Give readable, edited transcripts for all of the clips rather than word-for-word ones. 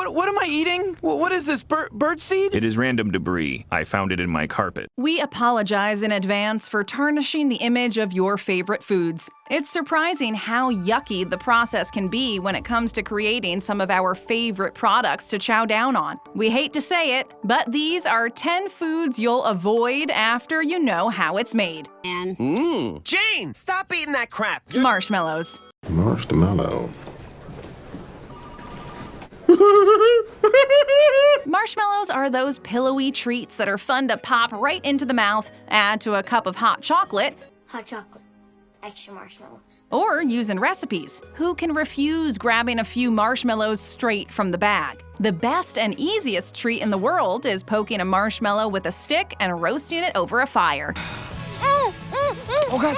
What am I eating? What is this, bird seed? It is random debris. I found it in my carpet. We apologize in advance for tarnishing the image of your favorite foods. It's surprising how yucky the process can be when it comes to creating some of our favorite products to chow down on. We hate to say it, but these are 10 foods you'll avoid after you know how it's made. Jane, stop eating that crap. Marshmallows. Marshmallow. Marshmallows are those pillowy treats that are fun to pop right into the mouth, add to a cup of hot chocolate, Hot chocolate. Extra marshmallows. or use in recipes. Who can refuse grabbing a few marshmallows straight from the bag? The best and easiest treat in the world is poking a marshmallow with a stick and roasting it over a fire. Oh gosh!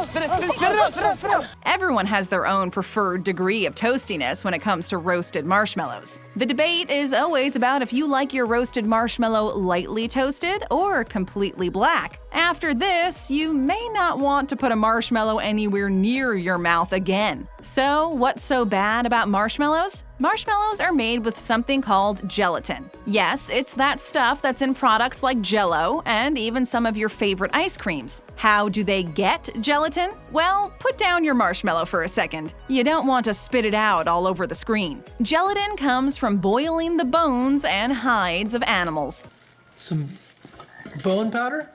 Spit it out! Everyone has their own preferred degree of toastiness when it comes to roasted marshmallows. The debate is always about if you like your roasted marshmallow lightly toasted or completely black. After this, you may not want to put a marshmallow anywhere near your mouth again. So, what's so bad about marshmallows? Marshmallows are made with something called gelatin. Yes, it's that stuff that's in products like Jell-O and even some of your favorite ice creams. How do they get gelatin? Well, put down your marshmallow for a second. You don't want to spit it out all over the screen. Gelatin comes from boiling the bones and hides of animals. Some bone powder?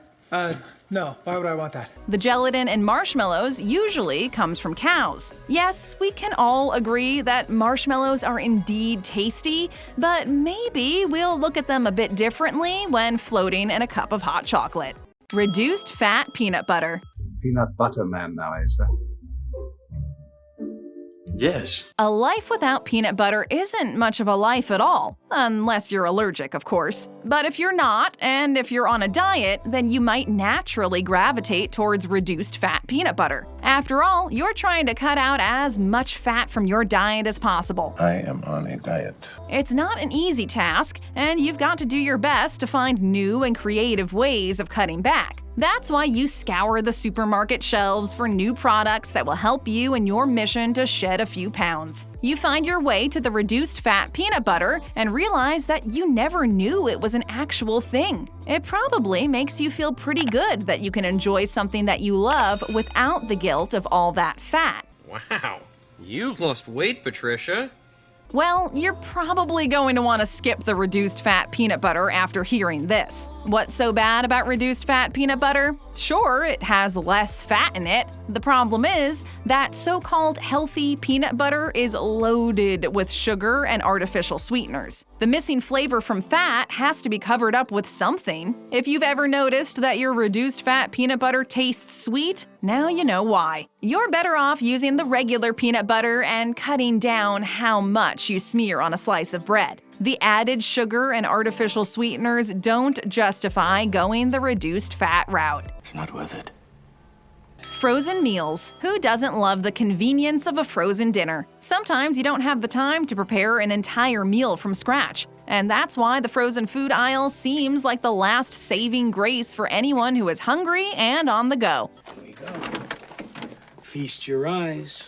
No. Why would I want that? The gelatin in marshmallows usually comes from cows. Yes, we can all agree that marshmallows are indeed tasty, but maybe we'll look at them a bit differently when floating in a cup of hot chocolate. Reduced fat peanut butter. Peanut butter man now, Asa. Yes. A life without peanut butter isn't much of a life at all, unless you're allergic, of course. But if you're not, and if you're on a diet, then you might naturally gravitate towards reduced fat peanut butter. After all, you're trying to cut out as much fat from your diet as possible. I am on a diet. It's not an easy task, and you've got to do your best to find new and creative ways of cutting back. That's why you scour the supermarket shelves for new products that will help you in your mission to shed a few pounds. You find your way to the reduced fat peanut butter and realize that you never knew it was an actual thing. It probably makes you feel pretty good that you can enjoy something that you love without the guilt of all that fat. Wow, you've lost weight, Patricia. Well, you're probably going to want to skip the reduced fat peanut butter after hearing this. What's so bad about reduced fat peanut butter? Sure, it has less fat in it. The problem is that so-called healthy peanut butter is loaded with sugar and artificial sweeteners. The missing flavor from fat has to be covered up with something. If you've ever noticed that your reduced fat peanut butter tastes sweet, now you know why. You're better off using the regular peanut butter and cutting down how much you smear on a slice of bread. The added sugar and artificial sweeteners don't justify going the reduced fat route. It's not worth it. Frozen meals. Who doesn't love the convenience of a frozen dinner? Sometimes you don't have the time to prepare an entire meal from scratch. And that's why the frozen food aisle seems like the last saving grace for anyone who is hungry and on the go. Here we go. Feast your eyes.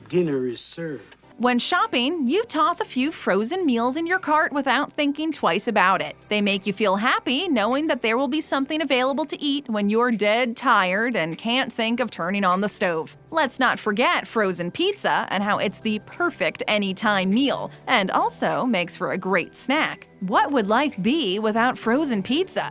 Dinner is served. When shopping, you toss a few frozen meals in your cart without thinking twice about it. They make you feel happy knowing that there will be something available to eat when you're dead tired and can't think of turning on the stove. Let's not forget frozen pizza and how it's the perfect anytime meal, and also makes for a great snack. What would life be without frozen pizza?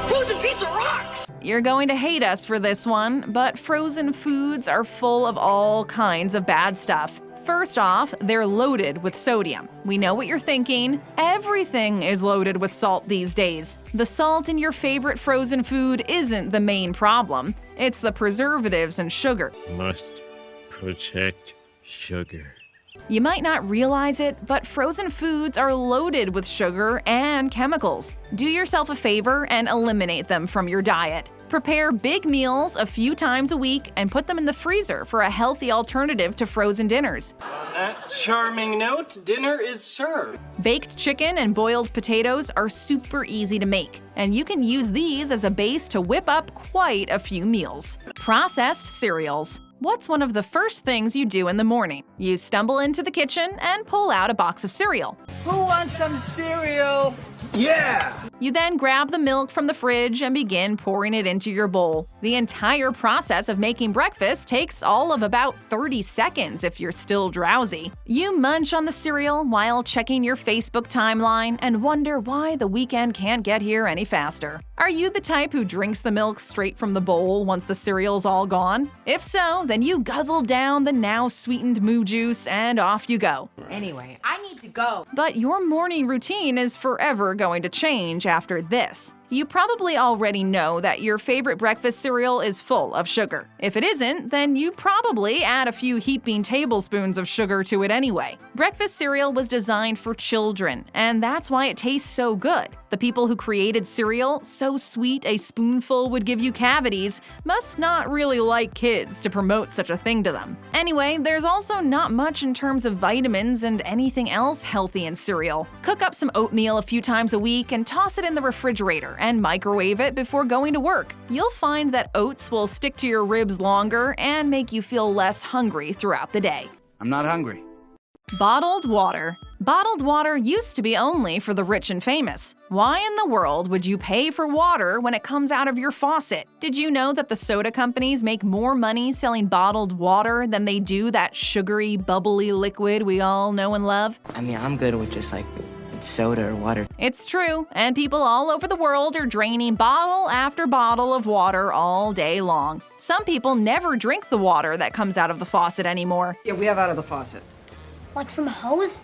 Frozen pizza rocks! You're going to hate us for this one, but frozen foods are full of all kinds of bad stuff. First off, they're loaded with sodium. We know what you're thinking. Everything is loaded with salt these days. The salt in your favorite frozen food isn't the main problem. It's the preservatives and sugar. Must protect sugar. You might not realize it, but frozen foods are loaded with sugar and chemicals. Do yourself a favor and eliminate them from your diet. Prepare big meals a few times a week and put them in the freezer for a healthy alternative to frozen dinners. On that charming note, dinner is served. Baked chicken and boiled potatoes are super easy to make, and you can use these as a base to whip up quite a few meals. Processed cereals. What's one of the first things you do in the morning? You stumble into the kitchen and pull out a box of cereal. Who wants some cereal? Yeah! You then grab the milk from the fridge and begin pouring it into your bowl. The entire process of making breakfast takes all of about 30 seconds if you're still drowsy. You munch on the cereal while checking your Facebook timeline and wonder why the weekend can't get here any faster. Are you the type who drinks the milk straight from the bowl once the cereal's all gone? If so, then you guzzle down the now sweetened moo juice and off you go. Anyway, I need to go. But your morning routine is forever going to change after this. You probably already know that your favorite breakfast cereal is full of sugar. If it isn't, then you probably add a few heaping tablespoons of sugar to it anyway. Breakfast cereal was designed for children, and that's why it tastes so good. The people who created cereal, so sweet a spoonful would give you cavities, must not really like kids to promote such a thing to them. Anyway, there's also not much in terms of vitamins and anything else healthy in cereal. Cook up some oatmeal a few times a week and toss it in the refrigerator and microwave it before going to work. You'll find that oats will stick to your ribs longer and make you feel less hungry throughout the day. I'm not hungry. Bottled water. Bottled water used to be only for the rich and famous. Why in the world would you pay for water when it comes out of your faucet? Did you know that the soda companies make more money selling bottled water than they do that sugary, bubbly liquid we all know and love? I mean, I'm good with just like soda or water. It's true, and people all over the world are draining bottle after bottle of water all day long. Some people never drink the water that comes out of the faucet anymore. Yeah, we have out of the faucet. Like from a hose?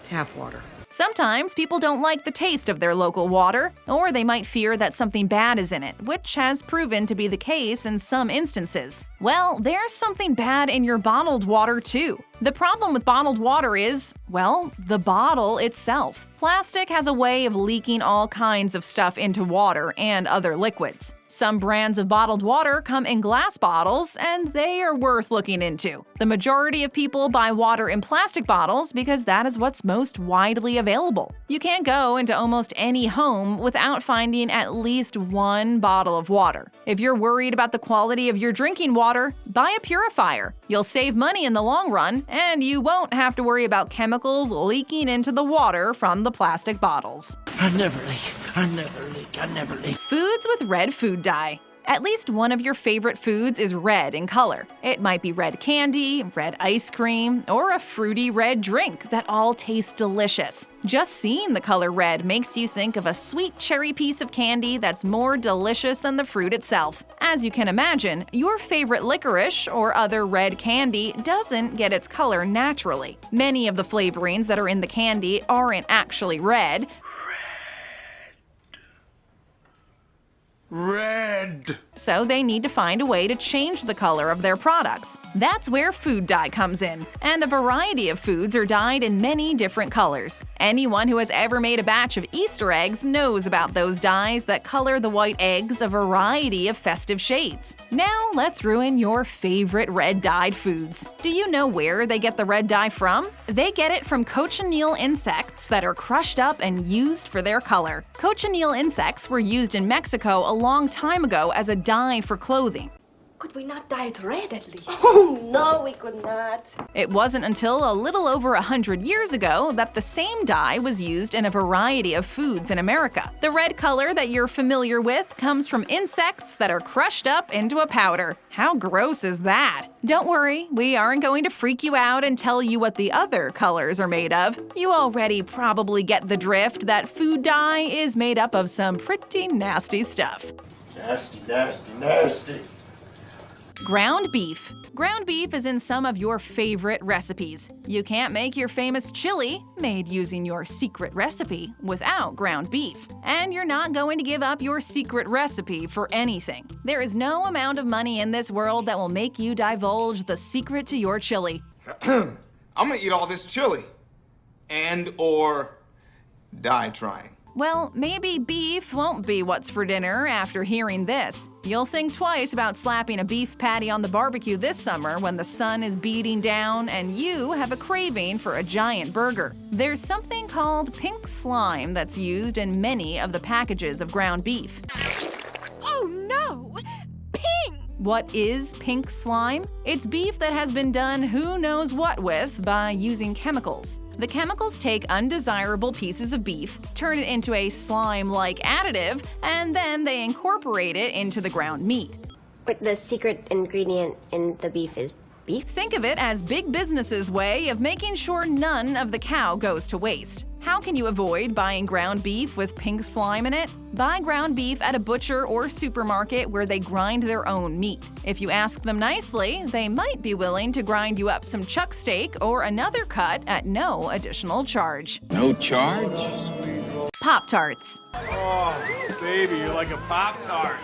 Tap water. Sometimes people don't like the taste of their local water, or they might fear that something bad is in it, which has proven to be the case in some instances. Well, there's something bad in your bottled water too. The problem with bottled water is, well, the bottle itself. Plastic has a way of leaking all kinds of stuff into water and other liquids. Some brands of bottled water come in glass bottles, and they are worth looking into. The majority of people buy water in plastic bottles because that is what's most widely available. You can't go into almost any home without finding at least one bottle of water. If you're worried about the quality of your drinking water, buy a purifier. You'll save money in the long run, and you won't have to worry about chemicals leaking into the water from the plastic bottles. I never leak. I never leak. I never leak. Foods with red food dye. At least one of your favorite foods is red in color. It might be red candy, red ice cream, or a fruity red drink that all taste delicious. Just seeing the color red makes you think of a sweet cherry piece of candy that's more delicious than the fruit itself. As you can imagine, your favorite licorice or other red candy doesn't get its color naturally. Many of the flavorings that are in the candy aren't actually red. Red. So they need to find a way to change the color of their products. That's where food dye comes in, and a variety of foods are dyed in many different colors. Anyone who has ever made a batch of Easter eggs knows about those dyes that color the white eggs a variety of festive shades. Now let's ruin your favorite red dyed foods. Do you know where they get the red dye from? They get it from cochineal insects that are crushed up and used for their color. Cochineal insects were used in Mexico a long time ago as a dye for clothing. Could we not dye it red at least? Oh, no, we could not. It wasn't until a little over 100 years ago that the same dye was used in a variety of foods in America. The red color that you're familiar with comes from insects that are crushed up into a powder. How gross is that? Don't worry, we aren't going to freak you out and tell you what the other colors are made of. You already probably get the drift that food dye is made up of some pretty nasty stuff. Nasty, nasty, nasty. Ground beef. Ground beef is in some of your favorite recipes. You can't make your famous chili, made using your secret recipe, without ground beef. And you're not going to give up your secret recipe for anything. There is no amount of money in this world that will make you divulge the secret to your chili. I'm gonna eat all this chili. And/or die trying. Well, maybe beef won't be what's for dinner after hearing this. You'll think twice about slapping a beef patty on the barbecue this summer when the sun is beating down and you have a craving for a giant burger. There's something called pink slime that's used in many of the packages of ground beef. Oh no! Pink! What is pink slime? It's beef that has been done who knows what with by using chemicals. The chemicals take undesirable pieces of beef, turn it into a slime-like additive, and then they incorporate it into the ground meat. But the secret ingredient in the beef is beef? Think of it as big business's way of making sure none of the cow goes to waste. How can you avoid buying ground beef with pink slime in it? Buy ground beef at a butcher or supermarket where they grind their own meat. If you ask them nicely, they might be willing to grind you up some chuck steak or another cut at no additional charge. No charge? Pop-Tarts. Oh, baby, you're like a Pop-Tart.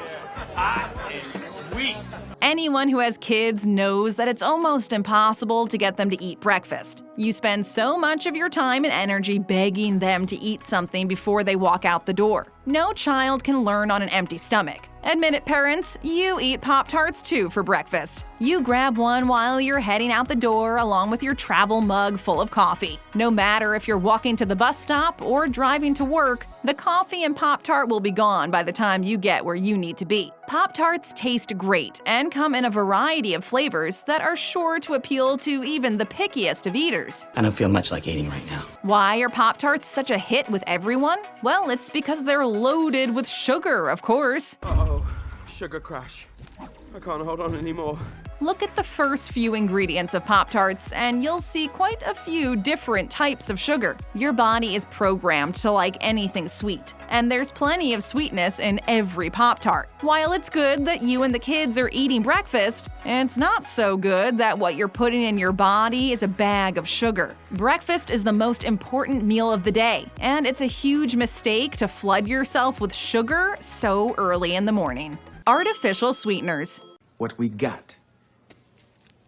Hot and sweet. Anyone who has kids knows that it's almost impossible to get them to eat breakfast. You spend so much of your time and energy begging them to eat something before they walk out the door. No child can learn on an empty stomach. Admit it, parents, you eat Pop-Tarts too for breakfast. You grab one while you're heading out the door along with your travel mug full of coffee. No matter if you're walking to the bus stop or driving to work, the coffee and Pop-Tart will be gone by the time you get where you need to be. Pop-Tarts taste great and come in a variety of flavors that are sure to appeal to even the pickiest of eaters. I don't feel much like eating right now. Why are Pop-Tarts such a hit with everyone? Well, it's because they're loaded with sugar, of course. Uh-oh, sugar crash. I can't hold on anymore. Look at the first few ingredients of Pop-Tarts, and you'll see quite a few different types of sugar. Your body is programmed to like anything sweet, and there's plenty of sweetness in every Pop-Tart. While it's good that you and the kids are eating breakfast, it's not so good that what you're putting in your body is a bag of sugar. Breakfast is the most important meal of the day, and it's a huge mistake to flood yourself with sugar so early in the morning. Artificial sweeteners. What we got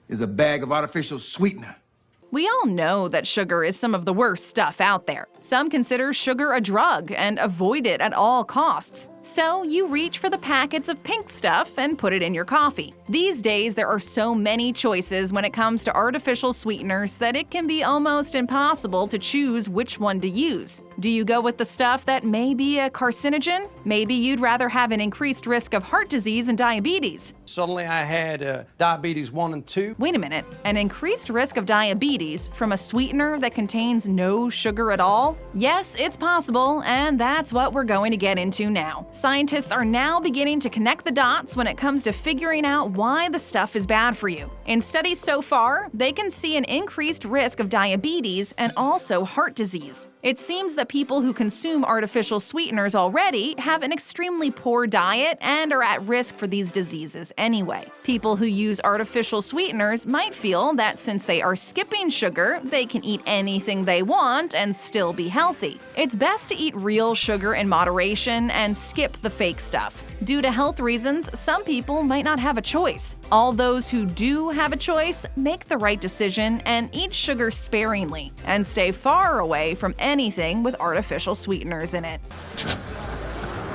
is a bag of artificial sweetener. We all know that sugar is some of the worst stuff out there. Some consider sugar a drug and avoid it at all costs. So you reach for the packets of pink stuff and put it in your coffee. These days, there are so many choices when it comes to artificial sweeteners that it can be almost impossible to choose which one to use. Do you go with the stuff that may be a carcinogen? Maybe you'd rather have an increased risk of heart disease and diabetes. Suddenly I had diabetes 1 and 2. Wait a minute, an increased risk of diabetes from a sweetener that contains no sugar at all? Yes, it's possible, and that's what we're going to get into now. Scientists are now beginning to connect the dots when it comes to figuring out why the stuff is bad for you. In studies so far, they can see an increased risk of diabetes and also heart disease. It seems that people who consume artificial sweeteners already have an extremely poor diet and are at risk for these diseases anyway. People who use artificial sweeteners might feel that since they are skipping sugar, they can eat anything they want and still be healthy. It's best to eat real sugar in moderation and skip the fake stuff. Due to health reasons, some people might not have a choice. All those who do have a choice, make the right decision and eat sugar sparingly, and stay far away from anything with artificial sweeteners in it. Just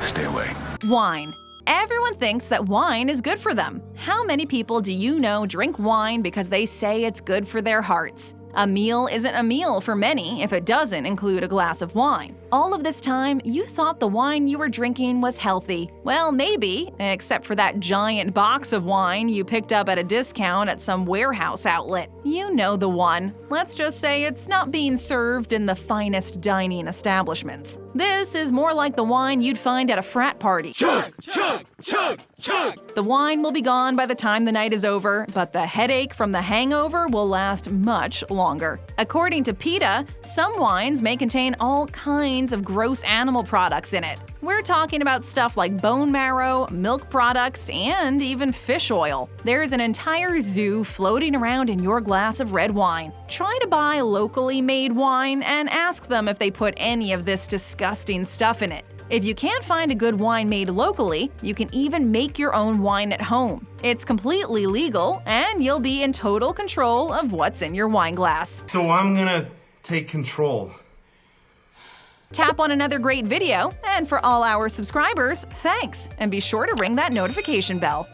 stay away. Wine. Everyone thinks that wine is good for them. How many people do you know drink wine because they say it's good for their hearts? A meal isn't a meal for many if it doesn't include a glass of wine. All of this time, you thought the wine you were drinking was healthy. Well, maybe, except for that giant box of wine you picked up at a discount at some warehouse outlet. You know the one. Let's just say it's not being served in the finest dining establishments. This is more like the wine you'd find at a frat party. Chug, chug, chug, chug. The wine will be gone by the time the night is over, but the headache from the hangover will last much longer. According to PETA, some wines may contain all kinds of gross animal products in it. We're talking about stuff like bone marrow, milk products, and even fish oil. There's an entire zoo floating around in your glass of red wine. Try to buy locally made wine and ask them if they put any of this disgusting stuff in it. If you can't find a good wine made locally, you can even make your own wine at home. It's completely legal, and you'll be in total control of what's in your wine glass. So I'm gonna take control. Tap on another great video, and for all our subscribers, thanks, and be sure to ring that notification bell.